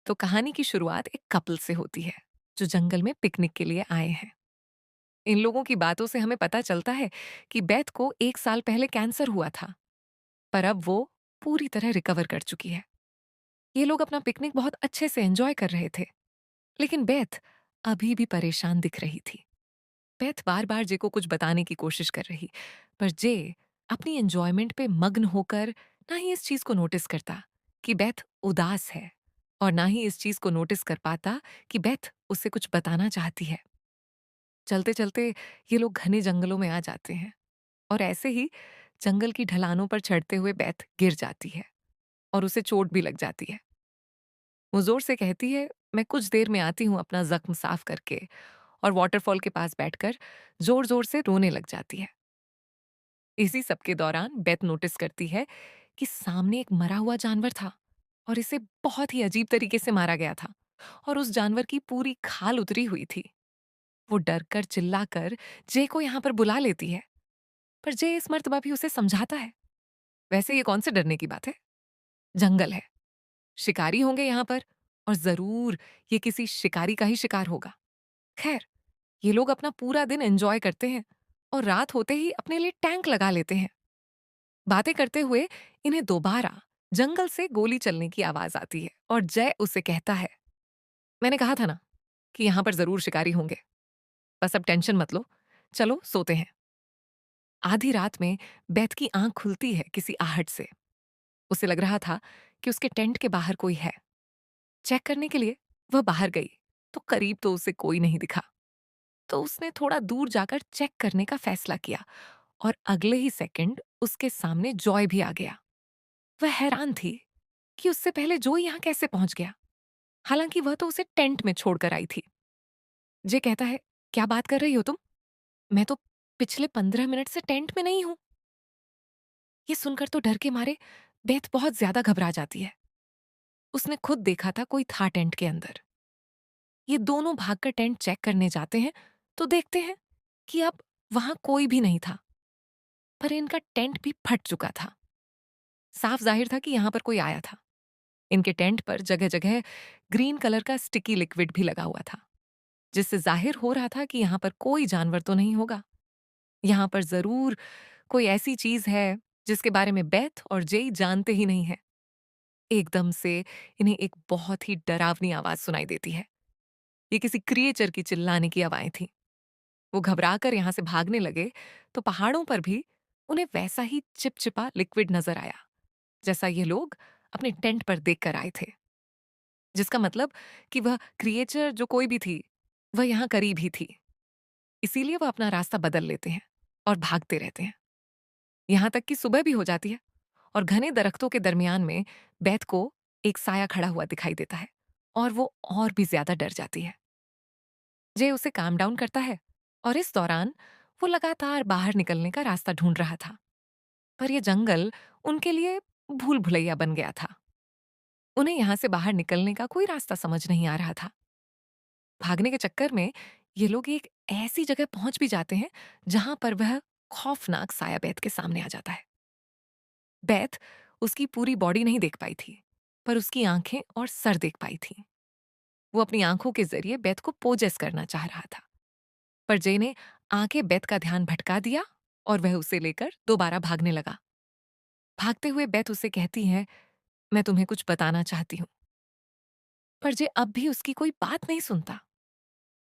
तो कहानी की शुरुआत एक कपल से होती है जो जंगल में पिकनिक के लिए आए हैं। इन लोगों की बातों से हमें पता चलता है कि बेथ को 1 साल पहले कैंसर हुआ था, पर अब वो पूरी तरह रिकवर कर चुकी है। ये लोग अपना पिकनिक बहुत अच्छे से एंजॉय कर रहे थे, लेकिन बेथ अभी भी परेशान दिख रही थी। बेथ बार बार जे को कुछ बताने की कोशिश कर रही, पर जे अपनी एंजॉयमेंट पे मग्न होकर ना ही इस चीज को नोटिस करता कि बेथ उदास है, और ना ही इस चीज को नोटिस कर पाता कि बेथ उससे कुछ बताना चाहती है। चलते चलते ये लोग घने जंगलों में आ जाते हैं, और ऐसे ही जंगल की ढलानों पर चढ़ते हुए बेथ गिर जाती है और उसे चोट भी लग जाती है। वो जोर से कहती है, मैं कुछ देर में आती हूँ अपना जख्म साफ करके, और वाटरफॉल के पास बैठकर जोर जोर से रोने लग जाती है। इसी सब के दौरान बेथ नोटिस करती है कि सामने एक मरा हुआ जानवर था, और इसे बहुत ही अजीब तरीके से मारा गया था, और उस जानवर की पूरी खाल उतरी हुई थी। वो डर कर चिल्लाकर जे को यहाँ पर बुला लेती है, पर जे इस मर्तबा भी उसे समझाता है। वैसे ये कौन से डरने की बात है? जंगल है, शिकारी होंगे यहाँ पर, और जरूर ये किसी शिकारी का ही शिकार होगा। खैर, ये लोग अपना पूरा दिन एंजॉय करते हैं, और रात होते ही अपने लिए टैंक लगा लेते हैं। बातें करते हुए इन्हें दोबारा जंगल से गोली चलने की आवाज आती है, और जय उसे कहता है, मैंने कहा था ना कि यहां पर जरूर शिकारी होंगे। बस अब टेंशन मत लो, चलो सोते हैं। आधी रात में बेथ की आंख खुलती है किसी आहट से। उसे लग रहा था कि उसके टेंट के बाहर कोई है। चेक करने के लिए वह बाहर गई, तो करीब तो उसे कोई नहीं दिखा। तो उसने थोड़ा दूर जाकर चेक करने का फैसला किया, और अगले ही सेकंड उसके सामने जॉय भी आ गया। वह हैरान थी कि उससे पहले जॉय यहाँ कैसे पहुंच गया, हालांकि वह तो उसे टेंट में छोड़कर आई थी। जे कहता है, क्या बात कर रही हो तुम? मैं तो पिछले 15 मिनट से टेंट में नहीं हूं। ये सुनकर तो डर के मारे बेथ बहुत ज्यादा घबरा जाती है। उसने खुद देखा था कोई था टेंट के अंदर। ये दोनों भागकर टेंट चेक करने जाते हैं, तो देखते हैं कि अब वहां कोई भी नहीं था, पर इनका टेंट भी फट चुका था। साफ जाहिर था कि यहां पर कोई आया था। इनके टेंट पर जगह जगह ग्रीन कलर का स्टिकी लिक्विड भी लगा हुआ था, जिससे जाहिर हो रहा था कि यहां पर कोई जानवर तो नहीं होगा। यहां पर जरूर कोई ऐसी चीज है जिसके बारे में बेथ और जेई जानते ही नहीं है। एकदम से इन्हें एक बहुत ही डरावनी आवाज सुनाई देती है। ये किसी क्रिएचर की चिल्लाने की आवाज़ें थी। वो घबराकर यहां से भागने लगे, तो पहाड़ों पर भी उन्हें वैसा ही चिपचिपा लिक्विड नजर आया, जैसा ये लोग अपने टेंट पर देखकर आए थे। जिसका मतलब कि वह क्रिएचर जो कोई भी थी, वह यहां करीब ही थी। इसीलिए वह अपना रास्ता बदल लेते हैं और भागते रहते हैं। यहां तक कि सुबह भी हो जाती है, और घने दरख्तों के दरमियान में बेथ को एक साया खड़ा हुआ दिखाई देता है, और वो और भी ज्यादा डर जाती है। जे उसे काम डाउन करता है, और इस दौरान वो लगातार बाहर निकलने का रास्ता ढूंढ रहा था, पर यह जंगल उनके लिए भूल भुलैया बन गया था। उन्हें यहां से बाहर निकलने का कोई रास्ता समझ नहीं आ रहा था। भागने के चक्कर में ये लोग एक ऐसी जगह पहुंच भी जाते हैं जहां पर वह खौफनाक साया बैत के सामने आ जाता है। बैत उसकी पूरी बॉडी नहीं देख पाई थी, पर उसकी आंखें और सर देख पाई थी। वो अपनी आंखों के जरिए बेथ को पोजेस करना चाह रहा था, पर जे ने आके बेथ का ध्यान भटका दिया, और वह उसे लेकर दोबारा भागने लगा। भागते हुए बेथ उसे कहती है, मैं तुम्हें कुछ बताना चाहती हूँ। पर जे अब भी उसकी कोई बात नहीं सुनता।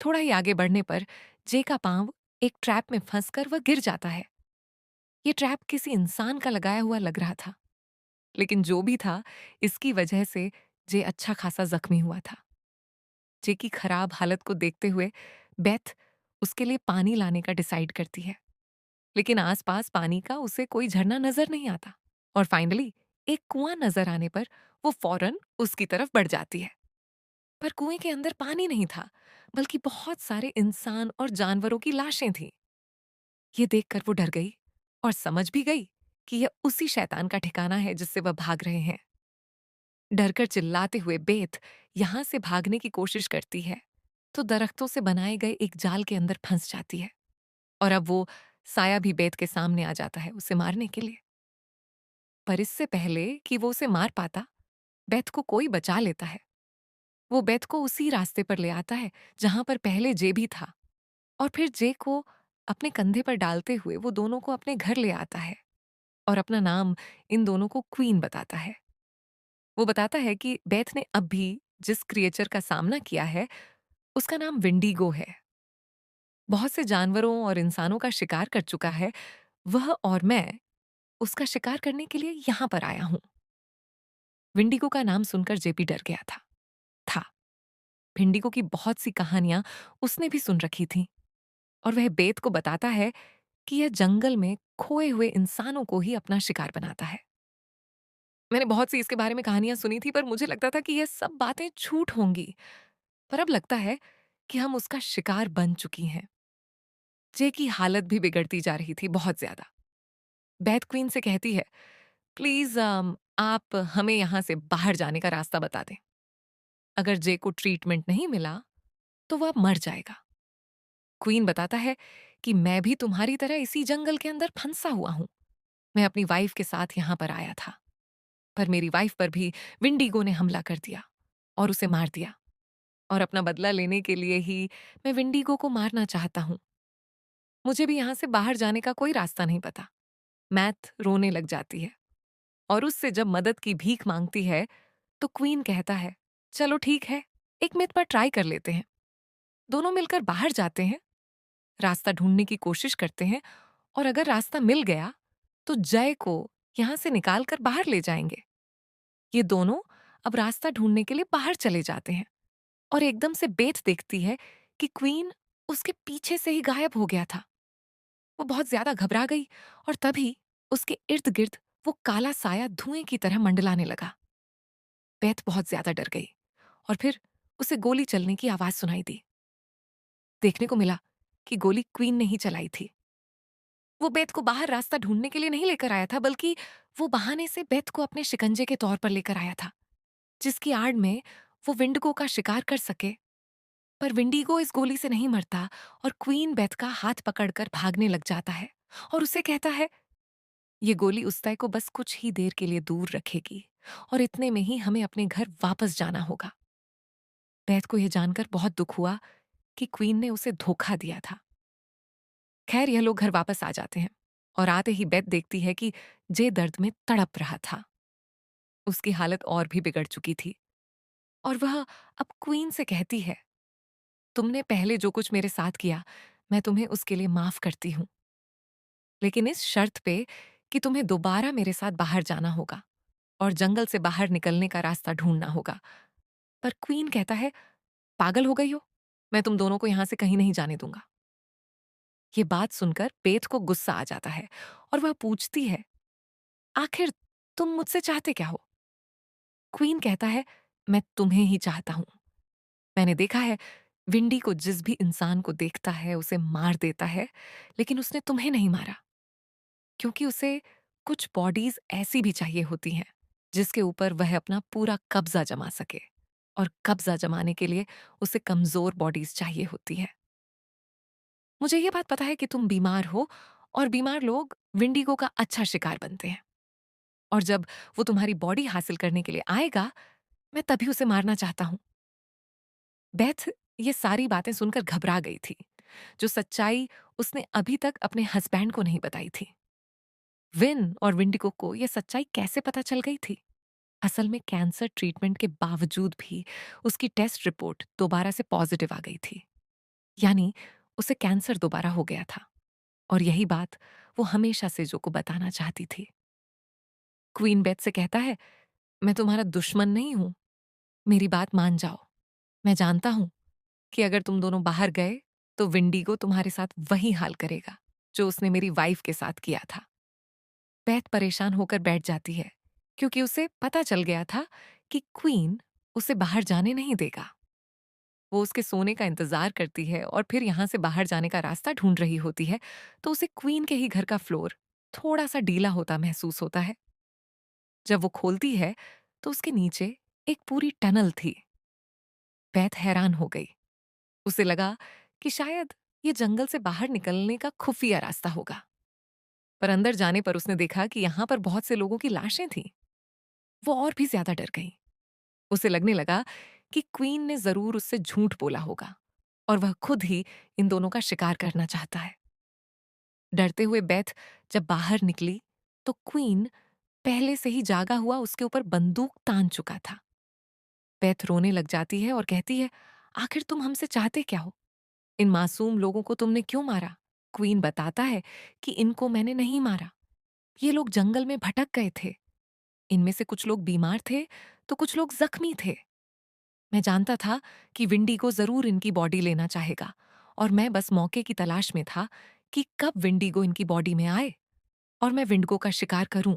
थोड़ा ही आगे बढ़ने पर जे का पांव एक ट्रैप में फंसकर वह गिर जाता है। ये ट्रैप किसी इंसान का लगाया हुआ लग रहा था, लेकिन जो भी था, इसकी वजह से जे अच्छा खासा जख्मी हुआ था। जे की खराब हालत को देखते हुए बेथ उसके लिए पानी लाने का डिसाइड करती है, लेकिन आसपास पानी का उसे कोई झरना नजर नहीं आता। और फाइनली एक कुआं नजर आने पर वो फौरन उसकी तरफ बढ़ जाती है। पर कुएं के अंदर पानी नहीं था, बल्कि बहुत सारे इंसान और जानवरों की लाशें थीं। ये देखकर वो डर गई, और समझ भी गई कि यह उसी शैतान का ठिकाना है जिससे वह भाग रहे हैं। डरकर चिल्लाते हुए बेथ यहां से भागने की कोशिश करती है, तो दरख्तों से बनाए गए एक जाल के अंदर फंस जाती है, और अब वो साया भी बेथ के सामने आ जाता है उसे मारने के लिए। पर इससे पहले कि वो उसे मार पाता, बेथ को कोई बचा लेता है। वो बेथ को उसी रास्ते पर ले आता है जहां पर पहले जे भी था, और फिर जे को अपने कंधे पर डालते हुए वो दोनों को अपने घर ले आता है और अपना नाम इन दोनों को क्वीन बताता है। वो बताता है कि बेथ ने अब भी जिस क्रिएचर का सामना किया है उसका नाम विंडीगो है। बहुत से जानवरों और इंसानों का शिकार कर चुका है वह, और मैं उसका शिकार करने के लिए यहां पर आया हूं। विंडीगो का नाम सुनकर जेपी डर गया था। विंडीगो की बहुत सी कहानियां उसने भी सुन रखी थी, और वह बेत को बताता है कि यह जंगल में खोए हुए इंसानों को ही अपना शिकार बनाता है। मैंने बहुत सी इसके बारे में कहानियां सुनी थी, पर मुझे लगता था कि यह सब बातें झूठ होंगी। पर अब लगता है कि हम उसका शिकार बन चुकी हैं। जे की हालत भी बिगड़ती जा रही थी बहुत ज्यादा। बैथ क्वीन से कहती है, प्लीज आप हमें यहां से बाहर जाने का रास्ता बता दें। अगर जे को ट्रीटमेंट नहीं मिला तो वह मर जाएगा। क्वीन बताता है कि मैं भी तुम्हारी तरह इसी जंगल के अंदर फंसा हुआ हूं। मैं अपनी वाइफ के साथ यहां पर आया था, पर मेरी वाइफ पर भी विंडीगो ने हमला कर दिया और उसे मार दिया, और अपना बदला लेने के लिए ही मैं विंडीगो को मारना चाहता हूं। मुझे भी यहां से बाहर जाने का कोई रास्ता नहीं पता। मैथ रोने लग जाती है और उससे जब मदद की भीख मांगती है तो क्वीन कहता है, चलो ठीक है, एक मिनट पर ट्राई कर लेते हैं। दोनों मिलकर बाहर जाते हैं, रास्ता ढूंढने की कोशिश करते हैं, और अगर रास्ता मिल गया तो जय को यहां से निकाल कर बाहर ले जाएंगे। ये दोनों अब रास्ता ढूंढने के लिए बाहर चले जाते हैं, और एकदम से बेथ देखती है कि क्वीन उसके पीछे से ही गायब हो गया था। वो बहुत ज्यादा घबरा गई, और तभी उसके इर्द गिर्द वो काला साया धुएं की तरह मंडलाने लगा। बेथ बहुत ज्यादा डर गई, और फिर उसे गोली चलने की आवाज सुनाई दी। देखने को मिला कि गोली क्वीन ने ही चलाई थी। वो बेथ को बाहर रास्ता ढूंढने के लिए नहीं लेकर आया था, बल्कि वो बहाने से बेथ को अपने शिकंजे के तौर पर लेकर आया था, जिसकी आड़ में वो विंडगो का शिकार कर सके। पर विंडीगो इस गोली से नहीं मरता, और क्वीन बेथ का हाथ पकड़कर भागने लग जाता है और उसे कहता है, ये गोली उस तय को बस कुछ ही देर के लिए दूर रखेगी, और इतने में ही हमें अपने घर वापस जाना होगा। बेथ को यह जानकर बहुत दुख हुआ कि क्वीन ने उसे धोखा दिया था। खैर, यह लोग घर वापस आ जाते हैं, और आते ही बेथ देखती है कि जे दर्द में तड़प रहा था। उसकी हालत और भी बिगड़ चुकी थी, और वह अब क्वीन से कहती है, तुमने पहले जो कुछ मेरे साथ किया, मैं तुम्हें उसके लिए माफ करती हूं, लेकिन इस शर्त पे कि तुम्हें दोबारा मेरे साथ बाहर जाना होगा और जंगल से बाहर निकलने का रास्ता ढूंढना होगा। पर क्वीन कहता है, पागल हो गई हो, मैं तुम दोनों को यहां से कहीं नहीं जाने दूंगा। ये बात सुनकर बेथ को गुस्सा आ जाता है, और वह पूछती है, आखिर तुम मुझसे चाहते क्या हो? क्वीन कहता है, मैं तुम्हें ही चाहता हूं। मैंने देखा है, विंडी को जिस भी इंसान को देखता है उसे मार देता है, लेकिन उसने तुम्हें नहीं मारा, क्योंकि उसे कुछ बॉडीज ऐसी भी चाहिए होती हैं जिसके ऊपर वह अपना पूरा कब्जा जमा सके, और कब्जा जमाने के लिए उसे कमजोर बॉडीज चाहिए होती है। मुझे ये बात पता है कि तुम बीमार हो, और बीमार लोग विंडीगो का अच्छा शिकार बनते हैं, और जब वो तुम्हारी बॉडी हासिल करने के लिए आएगा, मैं तभी उसे मारना चाहता हूं। बेथ ये सारी बातें सुनकर घबरा गई थी, जो सच्चाई उसने अभी तक अपने हस्बैंड को नहीं बताई थी। विन और विंडिगो को यह सच्चाई कैसे पता चल गई थी? असल में कैंसर ट्रीटमेंट के बावजूद भी उसकी टेस्ट रिपोर्ट दोबारा से पॉजिटिव आ गई थी। यानी उसे कैंसर दोबारा हो गया था, और यही बात वो हमेशा से जो को बताना चाहती थी। क्वीन बेथ से कहता है, मैं तुम्हारा दुश्मन नहीं हूं, मेरी बात मान जाओ। मैं जानता हूं कि अगर तुम दोनों बाहर गए तो विंडीगो तुम्हारे साथ वही हाल करेगा जो उसने मेरी वाइफ के साथ किया था। बेथ परेशान होकर बैठ जाती है, क्योंकि उसे पता चल गया था कि क्वीन उसे बाहर जाने नहीं देगा। वो उसके सोने का इंतजार करती है और फिर यहां से बाहर जाने का रास्ता ढूंढ रही होती है, तो उसे क्वीन के ही घर का फ्लोर थोड़ा सा ढीला होता महसूस होता है। जब वो खोलती है तो उसके नीचे एक पूरी टनल थी। बेथ हैरान हो गई। उसे लगा कि शायद ये जंगल से बाहर निकलने का खुफिया रास्ता होगा, पर अंदर जाने पर उसने देखा कि यहां पर बहुत से लोगों की लाशें थीं। वो और भी ज्यादा डर गई। उसे लगने लगा कि क्वीन ने जरूर उससे झूठ बोला होगा और वह खुद ही इन दोनों का शिकार करना चाहता है। डरते हुए बेथ जब बाहर निकली तो क्वीन पहले से ही जागा हुआ उसके ऊपर बंदूक तान चुका था। बेथ रोने लग जाती है और कहती है, आखिर तुम हमसे चाहते क्या हो? इन मासूम लोगों को तुमने क्यों मारा? क्वीन बताता है कि इनको मैंने नहीं मारा। ये लोग जंगल में भटक गए थे। इनमें से कुछ लोग बीमार थे तो कुछ लोग जख्मी थे। मैं जानता था कि विंडीगो जरूर इनकी बॉडी लेना चाहेगा और मैं बस मौके की तलाश में था कि कब विंडीगो इनकी बॉडी में आए और मैं विंडगो का शिकार करूं।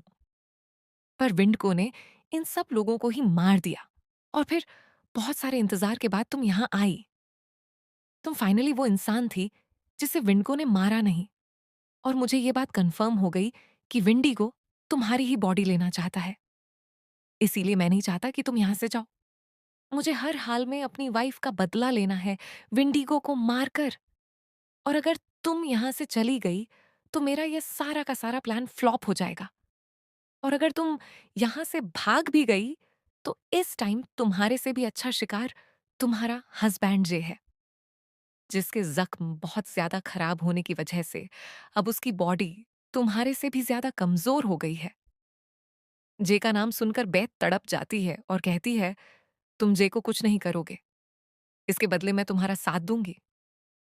पर विंडगो ने इन सब लोगों को ही मार दिया और फिर बहुत सारे इंतजार के बाद तुम यहां आई। तुम फाइनली वो इंसान थी जिसे विंडगो ने मारा नहीं और मुझे ये बात कंफर्म हो गई कि विंडीगो तुम्हारी ही बॉडी लेना चाहता है। इसीलिए मैं नहीं चाहता कि तुम यहां से जाओ। मुझे हर हाल में अपनी वाइफ का बदला लेना है, विंडीगो को मारकर। और अगर तुम यहां से चली गई तो मेरा यह सारा का सारा प्लान फ्लॉप हो जाएगा। और अगर तुम यहां से भाग भी गई तो इस टाइम तुम्हारे से भी अच्छा शिकार तुम्हारा हस्बैंड जे है, जिसके जख्म बहुत ज्यादा खराब होने की वजह से अब उसकी बॉडी तुम्हारे से भी ज्यादा कमजोर हो गई है। जे का नाम सुनकर बेथ तड़प जाती है और कहती है, तुम जे को कुछ नहीं करोगे। इसके बदले मैं तुम्हारा साथ दूंगी।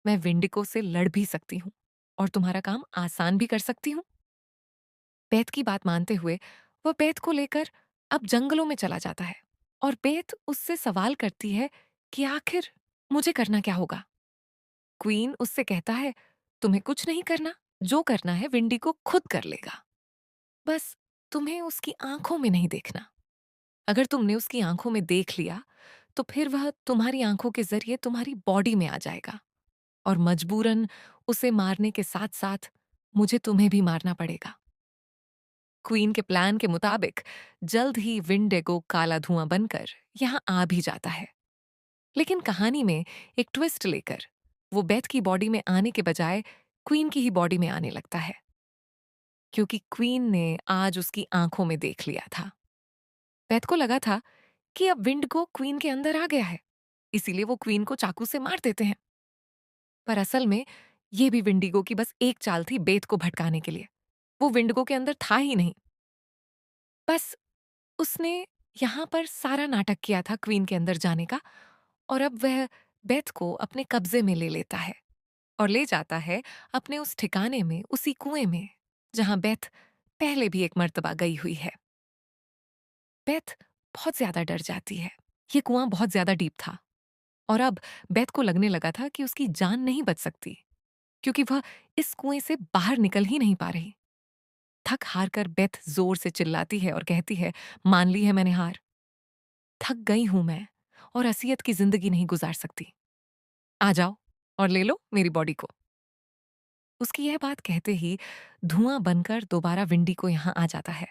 मैं विंडिको से लड़ भी सकती हूँ और तुम्हारा काम आसान भी कर सकती हूँ। बेथ की बात मानते हुए वह बेथ को लेकर अब जंगलों में चला जाता है और बेथ उससे सवाल करती है कि आखिर मुझे करना क्या होगा। क्वीन उससे कहता है, तुम्हें कुछ नहीं करना, जो करना है विंडिको खुद कर लेगा। बस तुम्हें उसकी आंखों में नहीं देखना। अगर तुमने उसकी आंखों में देख लिया तो फिर वह तुम्हारी आंखों के जरिए तुम्हारी बॉडी में आ जाएगा और मजबूरन उसे मारने के साथ साथ मुझे तुम्हें भी मारना पड़ेगा। क्वीन के प्लान के मुताबिक जल्द ही विंडेगो काला धुआं बनकर यहां आ भी जाता है। लेकिन कहानी में एक ट्विस्ट लेकर वो बेथ की बॉडी में आने के बजाय क्वीन की ही बॉडी में आने लगता है, क्योंकि क्वीन ने आज उसकी आंखों में देख लिया था। बेथ को लगा था कि अब विंडगो क्वीन के अंदर आ गया है, इसीलिए वो क्वीन को चाकू से मार देते हैं। पर असल में ये भी विंडिगो की बस एक चाल थी बेथ को भटकाने के लिए। वो विंडगो के अंदर था ही नहीं। बस उसने यहां पर सारा नाटक किया था क्वीन के अंदर जाने का और अब वह बेथ को अपने कब्जे में ले लेता है और ले जाता है अपने उस ठिकाने में, उसी कुएं में जहां बेथ पहले भी एक मर्तबा गई हुई है। बेथ बहुत ज्यादा डर जाती है। ये कुआं बहुत ज्यादा डीप था और अब बेथ को लगने लगा था कि उसकी जान नहीं बच सकती, क्योंकि वह इस कुएं से बाहर निकल ही नहीं पा रही। थक हार कर बेथ जोर से चिल्लाती है और कहती है, मान ली है मैंने हार। थक गई हूं मैं और असियत की जिंदगी नहीं गुजार सकती। आ जाओ और ले लो मेरी बॉडी को। उसकी यह बात कहते ही धुआं बनकर दोबारा विंडी को यहां आ जाता है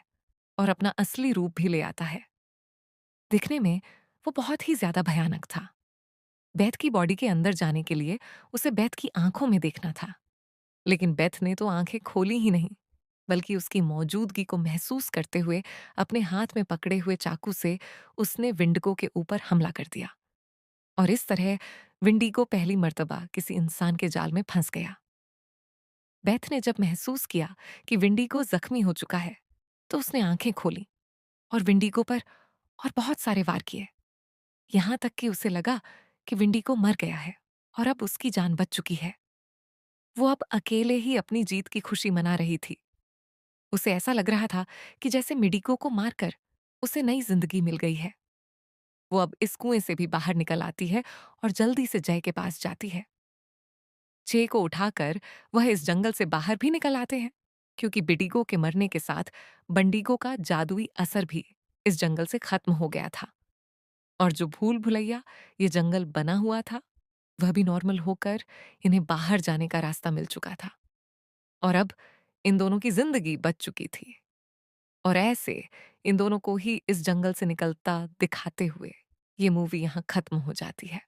और अपना असली रूप भी ले आता है। दिखने में वो बहुत ही ज्यादा भयानक था। बेथ की बॉडी के अंदर जाने के लिए उसे बेथ की आंखों में देखना था, लेकिन बेथ ने तो आंखें खोली ही नहीं, बल्कि उसकी मौजूदगी को महसूस करते हुए अपने हाथ में पकड़े हुए चाकू से उसने विंडगो के ऊपर हमला कर दिया। और इस तरह विंडीगो पहली मर्तबा किसी इंसान के जाल में फंस गया। बेथ ने जब महसूस किया कि विंडीगो जख्मी हो चुका है तो उसने आंखें खोली और विंडीगो पर और बहुत सारे वार किए, यहां तक कि उसे लगा कि विंडीगो मर गया है और अब उसकी जान बच चुकी है। वो अब अकेले ही अपनी जीत की खुशी मना रही थी। उसे ऐसा लग रहा था कि जैसे मिडिको को मारकर उसे नई जिंदगी मिल गई है। वो अब इस कुएं से भी बाहर निकल आती है और जल्दी से जय के पास जाती है। चे को उठाकर वह इस जंगल से बाहर भी निकल आते हैं, क्योंकि बिडिगो के मरने के साथ बंडिगो का जादुई असर भी इस जंगल से खत्म हो गया था और जो भूल भुलैया ये जंगल बना हुआ था वह भी नॉर्मल होकर इन्हें बाहर जाने का रास्ता मिल चुका था और अब इन दोनों की जिंदगी बच चुकी थी। और ऐसे इन दोनों को ही इस जंगल से निकलता दिखाते हुए ये मूवी यहां खत्म हो जाती है।